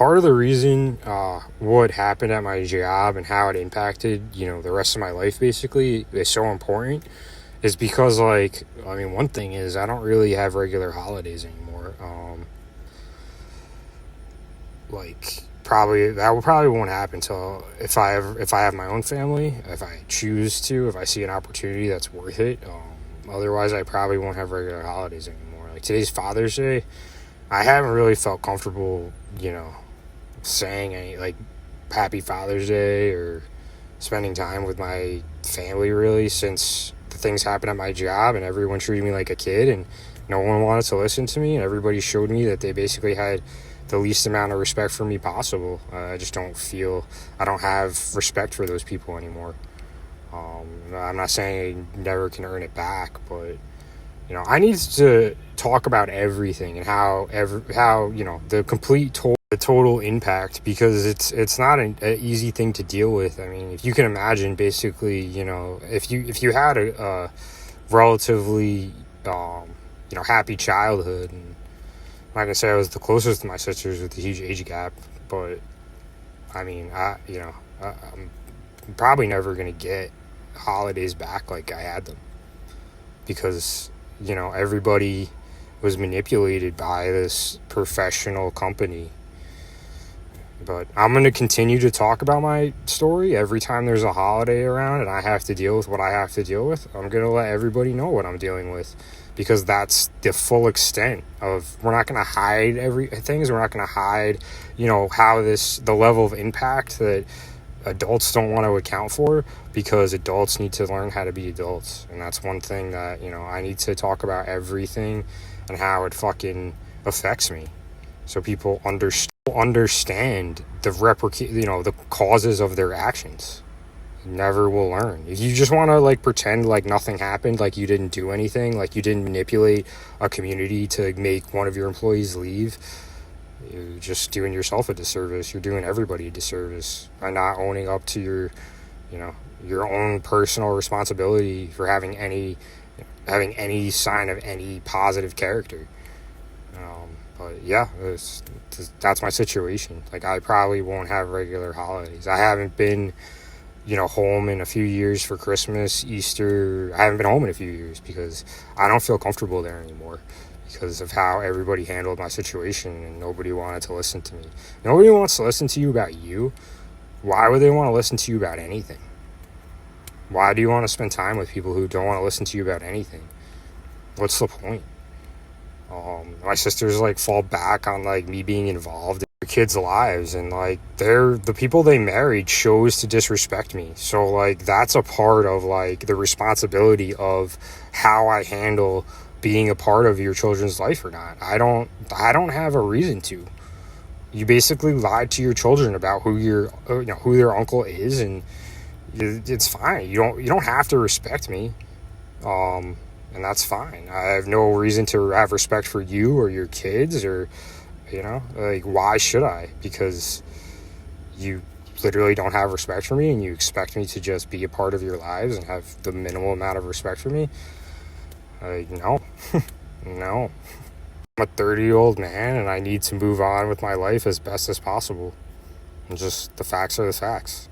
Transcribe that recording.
part of the reason what happened at my job and how it impacted, the rest of my life basically is so important is because, like, I mean, one thing is I don't really have regular holidays anymore. Probably that will probably won't happen until if I have my own family, if I choose to, if I see an opportunity that's worth it. Otherwise, I probably won't have regular holidays anymore. Like today's Father's Day, I haven't really felt comfortable, saying any like Happy Father's Day or spending time with my family really since the things happened at my job and everyone treated me like a kid and no one wanted to listen to me and everybody showed me that they basically had the least amount of respect for me possible. I just I don't have respect for those people anymore. I'm not saying I never can earn it back, but I need to talk about everything and how the the total impact, because it's not an easy thing to deal with. I mean, if you can imagine, basically, if you had a relatively happy childhood, and like I said, I was the closest to my sisters with a huge age gap, but I mean, I'm probably never gonna get holidays back like I had them because everybody was manipulated by this professional company. But I'm going to continue to talk about my story every time there's a holiday around and I have to deal with what I have to deal with. I'm going to let everybody know what I'm dealing with because that's the full extent of, we're not going to hide things. We're not going to hide, how the level of impact that adults don't want to account for, because adults need to learn how to be adults. And that's one thing that, I need to talk about everything and how it fucking affects me. So people understand the causes of their actions. Never will learn. If you just want to pretend like nothing happened, like you didn't do anything, like you didn't manipulate a community to make one of your employees leave, you're just doing yourself a disservice. You're doing everybody a disservice by not owning up to your own personal responsibility for having any sign of any positive character. But yeah, that's my situation. Like, I probably won't have regular holidays. I haven't been, home in a few years for Christmas, Easter. I haven't been home in a few years because I don't feel comfortable there anymore because of how everybody handled my situation and nobody wanted to listen to me. Nobody wants to listen to you about you. Why would they want to listen to you about anything? Why do you want to spend time with people who don't want to listen to you about anything? What's the point? My sisters fall back on me being involved in their kids' lives, and the people they married chose to disrespect me. So that's a part of the responsibility of how I handle being a part of your children's life or not. I don't have a reason to. You basically lied to your children about who their uncle is, and it's fine. You don't have to respect me. And that's fine. I have no reason to have respect for you or your kids, or, why should I? Because you literally don't have respect for me and you expect me to just be a part of your lives and have the minimal amount of respect for me? No. No. I'm a 30-year-old man and I need to move on with my life as best as possible. And just the facts are the facts.